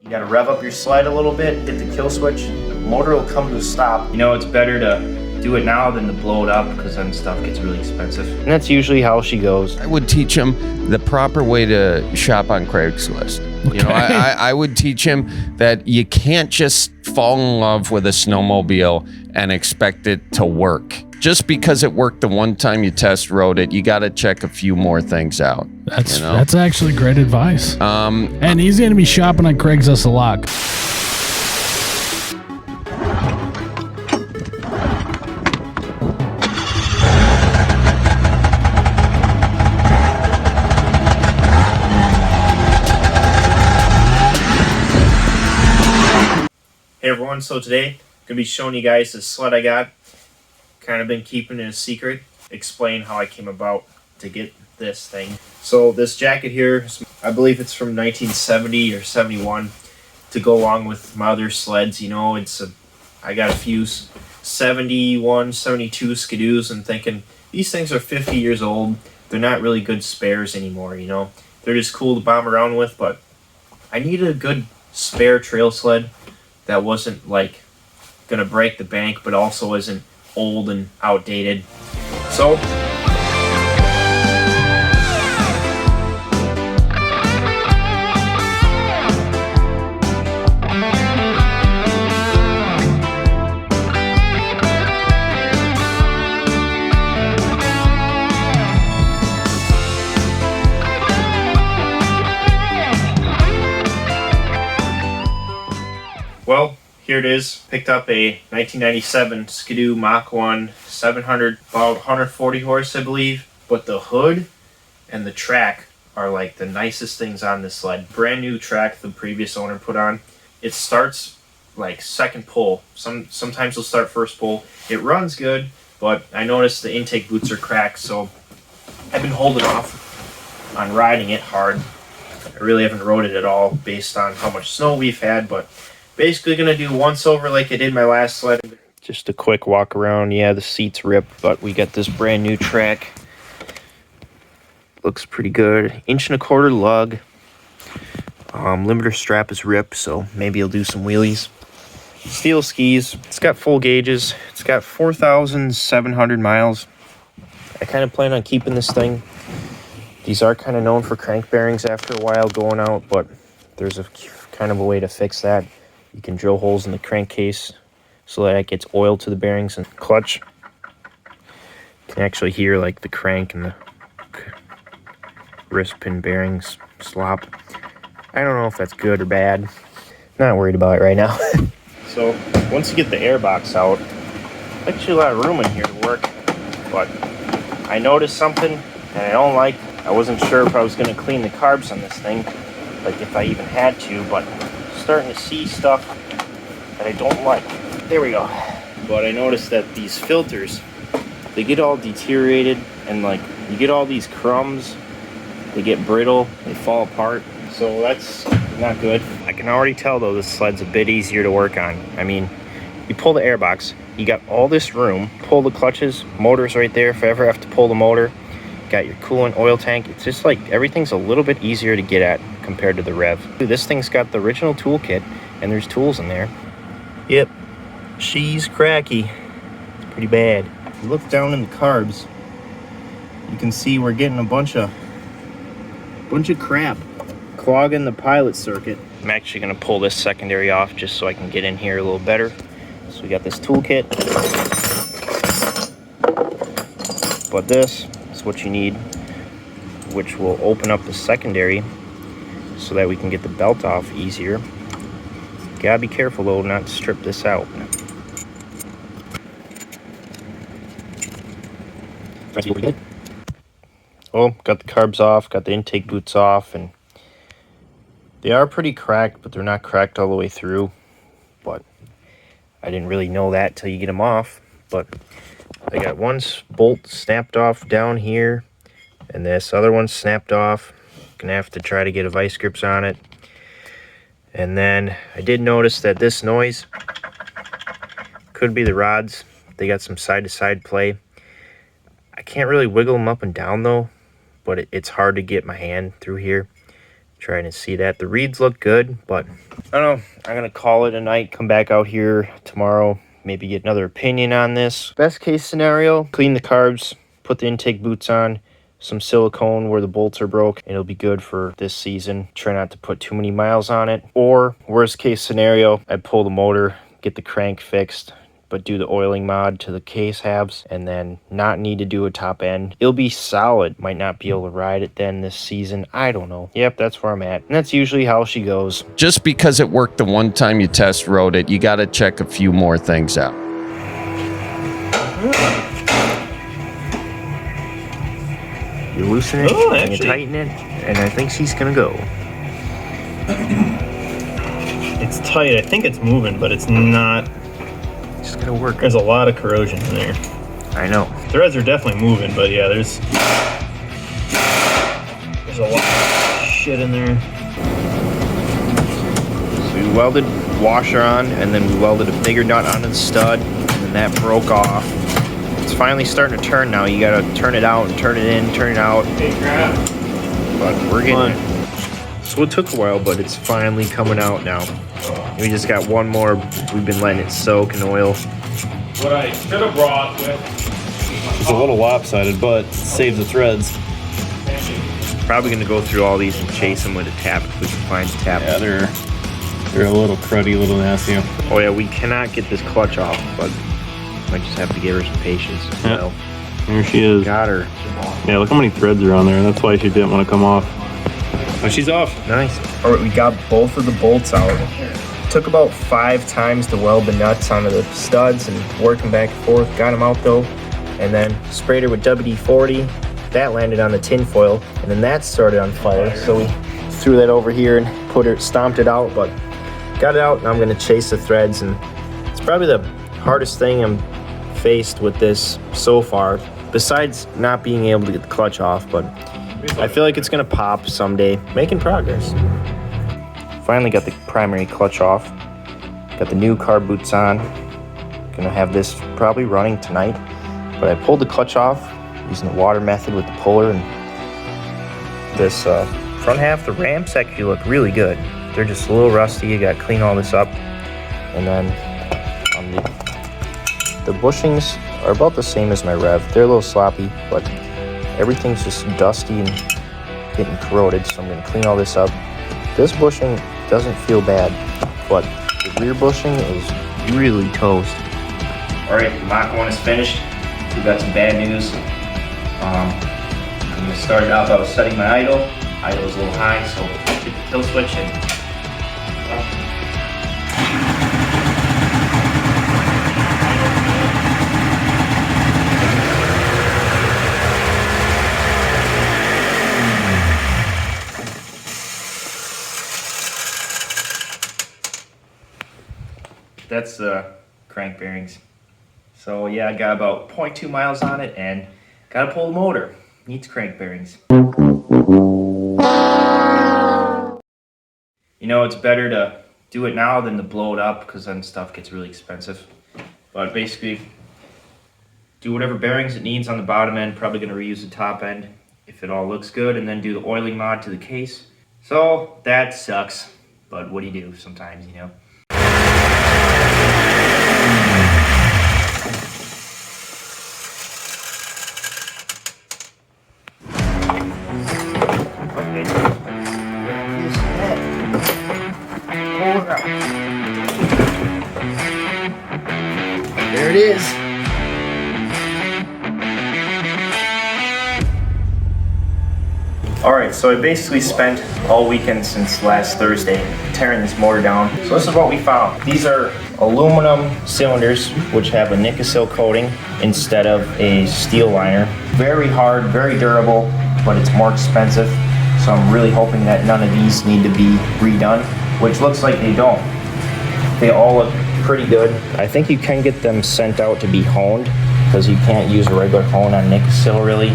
You gotta rev up your sled a little bit, hit the kill switch, motor will come to a stop. You know, it's better to do it now than to blow it up because then stuff gets really expensive. And that's usually how she goes. I would teach him the proper way to shop on Craigslist. Okay. You know, I would teach him that you can't just fall in love with a snowmobile and expect it to work. Just because it worked the one time you test rode it, you got to check a few more things out. That's actually great advice. And he's going to be shopping on Craigslist a lot. Hey everyone, so today I'm going to be showing you guys this sled I got. Kind of been keeping it a secret. Explain how I came about to get this thing. So this jacket here, I believe it's from 1970 or 71 to go along with my other sleds. You know, I got a few 71, 72 Skidoos and thinking these things are 50 years old. They're not really good spares anymore, you know. They're just cool to bomb around with, but I needed a good spare trail sled that wasn't like gonna break the bank but also isn't old and outdated. So well, here it is. Picked up a 1997 Skidoo Mach 1 700, about 140 horse, I believe. But the hood and the track are like the nicest things on this sled. Brand new track the previous owner put on. It starts like second pull. Sometimes it'll start first pull. It runs good, but I noticed the intake boots are cracked, so I've been holding off on riding it hard. I really haven't rode it at all based on how much snow we've had, but basically gonna do once over like I did my last sled. Just a quick walk around. Yeah, the seat's ripped, but we got this brand new track. Looks pretty good. 1.25 inch lug. Limiter strap is ripped, so maybe I'll do some wheelies. Steel skis. It's got full gauges. It's got 4,700 miles. I kind of plan on keeping this thing. These are kind of known for crank bearings after a while going out, but there's a kind of a way to fix that. You can drill holes in the crankcase so that it gets oil to the bearings and clutch. You can actually hear like the crank and the wrist pin bearings slop. I don't know if that's good or bad. Not worried about it right now. So once you get the air box out, actually a lot of room in here to work, but I noticed something that I don't like. I wasn't sure if I was going to clean the carbs on this thing, like if I even had to, but starting to see stuff that I don't like. There we go. But I noticed that these filters, they get all deteriorated and like you get all these crumbs, they get brittle, they fall apart. So that's not good. I can already tell though this sled's a bit easier to work on. I mean, you pull the airbox, you got all this room, pull the clutches, motor's right there if I ever have to pull the motor. Got your coolant, oil tank. It's just like everything's a little bit easier to get at compared to the Rev. This thing's got the original toolkit and there's tools in there. Yep, she's cracky. It's pretty bad. If you look down in the carbs, you can see we're getting a bunch of crap clogging the pilot circuit. I'm actually gonna pull this secondary off just so I can get in here a little better. So we got this toolkit, but this is what you need, which will open up the secondary so that we can get the belt off easier. Gotta be careful though not to strip this out. Oh, got the carbs off, got the intake boots off, and they are pretty cracked, but they're not cracked all the way through. But I didn't really know that till you get them off. But I got one bolt snapped off down here, and this other one snapped off. Gonna have to try to get a vice grips on it. And then I did notice that this noise could be the rods. They got some side-to-side play. I can't really wiggle them up and down though, but it's hard to get my hand through here. Trying to see that. The reeds look good, but I don't know. I'm going to call it a night. Come back out here tomorrow. Maybe get another opinion on this. Best case scenario, clean the carbs, put the intake boots on, some silicone where the bolts are broke. It'll be good for this season. Try not to put too many miles on it. Or worst case scenario, I pull the motor, get the crank fixed, but do the oiling mod to the case halves and then not need to do a top end. It'll be solid. Might not be able to ride it then this season. I don't know. Yep, that's where I'm at. And that's usually how she goes. Just because it worked the one time you test rode it, you got to check a few more things out. You loosen it, and you tighten it, and I think she's gonna go. It's tight. I think it's moving, but it's not. It's just gonna work. There's a lot of corrosion in there. I know. Threads are definitely moving, but yeah, there's a lot of shit in there. So we welded washer on, and then we welded a bigger nut onto the stud, and then that broke off. It's finally starting to turn now. You gotta turn it out and turn it in, turn it out. But we're getting it. So it took a while, but it's finally coming out now. We just got one more. We've been letting it soak in oil. What I should have brought with... It's a little lopsided, but save the threads. Probably gonna go through all these and chase them with a tap if we can find a tap. Yeah, they're a little cruddy, a little nasty. Oh yeah, we cannot get this clutch off, but might just have to give her some patience. Yeah. So, There she is. got her. Yeah, look how many threads are on there. That's why she didn't want to come off. Oh, she's off. Nice. All right, we got both of the bolts out. Took about 5 times to weld the nuts onto the studs and working back and forth. Got them out though, and then sprayed her with WD-40. That landed on the tin foil, and then that started on fire. So we threw that over here and stomped it out, but got it out. Now I'm gonna chase the threads, and it's probably the hardest thing I'm faced with this so far, besides not being able to get the clutch off, but I feel like it's gonna pop someday. Making progress. Finally got the primary clutch off. Got the new carb boots on. Gonna have this probably running tonight, but I pulled the clutch off using the water method with the puller, and this front half, the ramps actually look really good. They're just a little rusty. You gotta clean all this up, and then on the bushings are about the same as my Rev. They're a little sloppy, but everything's just dusty and getting corroded, so I'm gonna clean all this up. This bushing doesn't feel bad, but the rear bushing is really toast. All right, the Mach 1 is finished. We've got some bad news. I'm gonna start it off. I was setting my idle. Idle is a little high, so hit the kill switch and that's the crank bearings. So yeah, I got about 0.2 miles on it and gotta pull the motor. Needs crank bearings. You know, it's better to do it now than to blow it up, because then stuff gets really expensive. But basically, do whatever bearings it needs on the bottom end. Probably gonna reuse the top end if it all looks good, and then do the oiling mod to the case. So that sucks, but what do you do sometimes, you know? There it is. Alright, so I basically spent all weekend since last Thursday tearing this motor down. So this is what we found. These are aluminum cylinders which have a Nicosil coating instead of a steel liner. Very hard, very durable, but it's more expensive. So I'm really hoping that none of these need to be redone, which looks like they don't. They all look pretty good. I think you can get them sent out to be honed, because you can't use a regular hone on Nicosil really.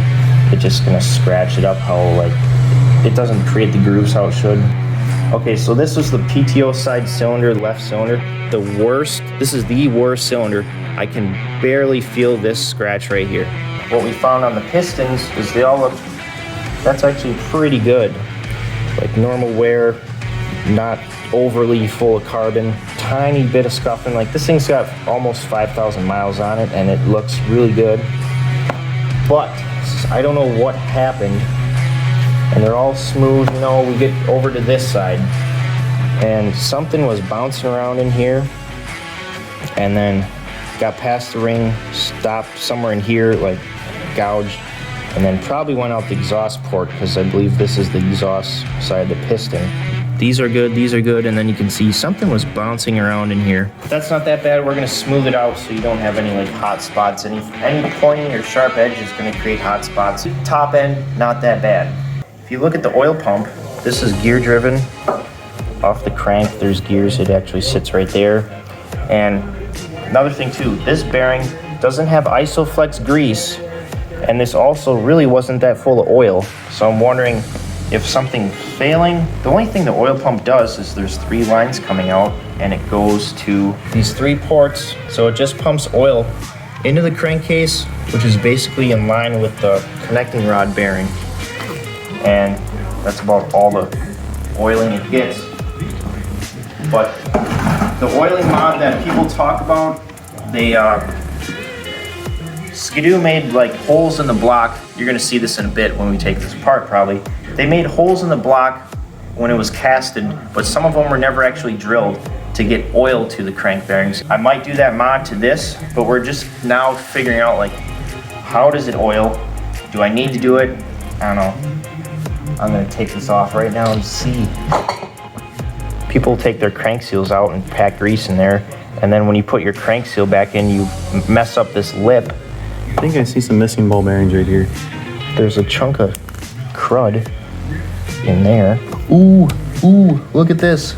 It's just gonna scratch it up how, like, it doesn't create the grooves how it should. Okay, so this is the PTO side cylinder, left cylinder. This is the worst cylinder. I can barely feel this scratch right here. What we found on the pistons is they all look, that's actually pretty good. like normal wear, not overly full of carbon, tiny bit of scuffing. Like this thing's got almost 5,000 miles on it and it looks really good. But I don't know what happened. And they're all smooth, you know, we get over to this side and something was bouncing around in here and then got past the ring, stopped somewhere in here, like gouged, and then probably went out the exhaust port because I believe this is the exhaust side of the piston. These are good, and then you can see something was bouncing around in here. But that's not that bad. We're gonna smooth it out so you don't have any like hot spots. Any pointing or sharp edge is gonna create hot spots. Top end, not that bad. If you look at the oil pump, this is gear driven. Off the crank, there's gears. It actually sits right there. And another thing too, this bearing doesn't have ISOFlex grease, and this also really wasn't that full of oil. So I'm wondering if something's failing. The only thing the oil pump does is there's 3 lines coming out and it goes to these 3 ports. So it just pumps oil into the crankcase, which is basically in line with the connecting rod bearing. And that's about all the oiling it gets. But the oiling mod that people talk about, Skidoo made like holes in the block. You're gonna see this in a bit when we take this apart probably. They made holes in the block when it was casted, but some of them were never actually drilled to get oil to the crank bearings. I might do that mod to this, but we're just now figuring out like, how does it oil? Do I need to do it? I don't know. I'm gonna take this off right now and see. People take their crank seals out and pack grease in there, and then when you put your crank seal back in, you mess up this lip. I think I see some missing ball bearings right here. There's a chunk of crud in there. Ooh, look at this.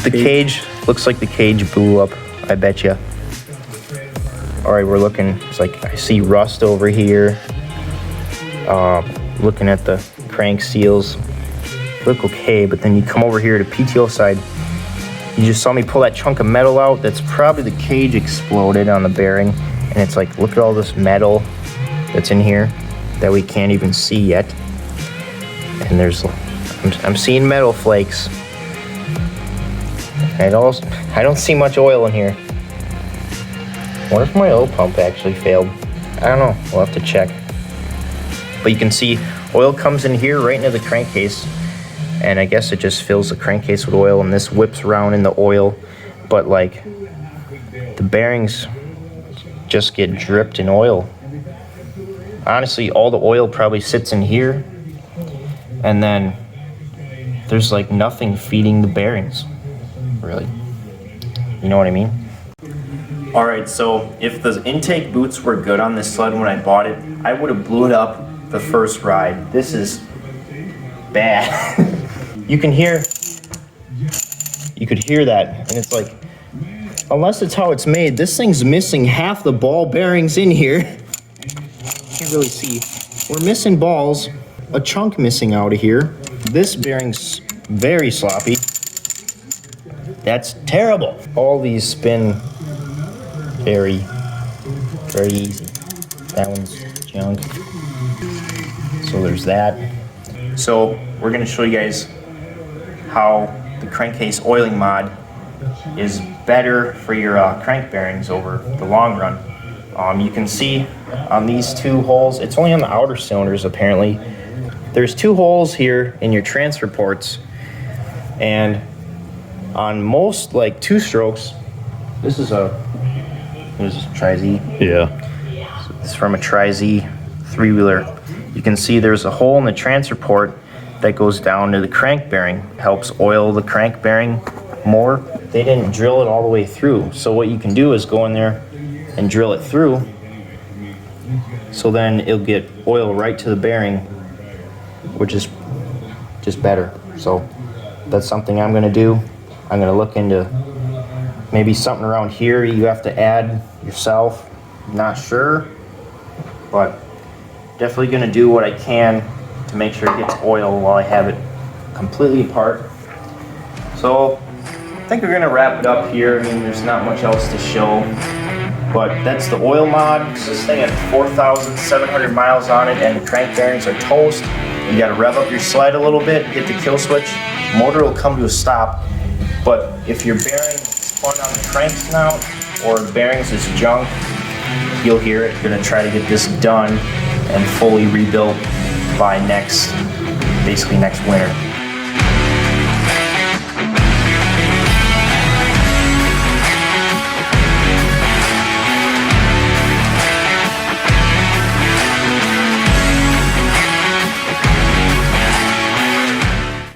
The cage, looks like the cage blew up, I bet you. All right, we're looking, it's like I see rust over here. Looking at the crank seals, look okay, but then you come over here to PTO side. You just saw me pull that chunk of metal out. That's probably the cage exploded on the bearing. And it's like, look at all this metal that's in here that we can't even see yet. And there's, I'm seeing metal flakes. I don't see much oil in here. What if my oil pump actually failed? I don't know, we'll have to check. But you can see oil comes in here right into the crankcase. And I guess it just fills the crankcase with oil and this whips around in the oil. But like, the bearings just get dripped in oil. Honestly, all the oil probably sits in here. And then there's like nothing feeding the bearings, really. You know what I mean? All right, so if the intake boots were good on this sled when I bought it, I would have blew it up the first ride. This is bad. You could hear that, and it's like, unless it's how it's made, this thing's missing half the ball bearings in here. Can't really see. We're missing balls, a chunk missing out of here. This bearing's very sloppy. That's terrible. All these spin very, very easy. That one's junk. So there's that. So we're gonna show you guys how the crankcase oiling mod is better for your crank bearings over the long run. You can see on these 2 holes, it's only on the outer cylinders apparently. There's 2 holes here in your transfer ports, and on most like 2 strokes, this is a Tri-Z. Yeah. It's from a Tri-Z 3-wheeler. You can see there's a hole in the transfer port that goes down to the crank bearing. Helps oil the crank bearing more. They didn't drill it all the way through. So what you can do is go in there and drill it through. So then it'll get oil right to the bearing, which is just better. So that's something I'm gonna do. I'm gonna look into maybe something around here you have to add yourself. Not sure, but definitely gonna do what I can to make sure it gets oil while I have it completely apart. So I think we're gonna wrap it up here. I mean, there's not much else to show, but that's the oil mod. This thing has 4,700 miles on it and the crank bearings are toast. You gotta rev up your sled a little bit, hit the kill switch, motor will come to a stop. But if your bearing spun on the cranks now, or the bearings is junk, you'll hear it. Gonna try to get this done and fully rebuilt by basically next winter.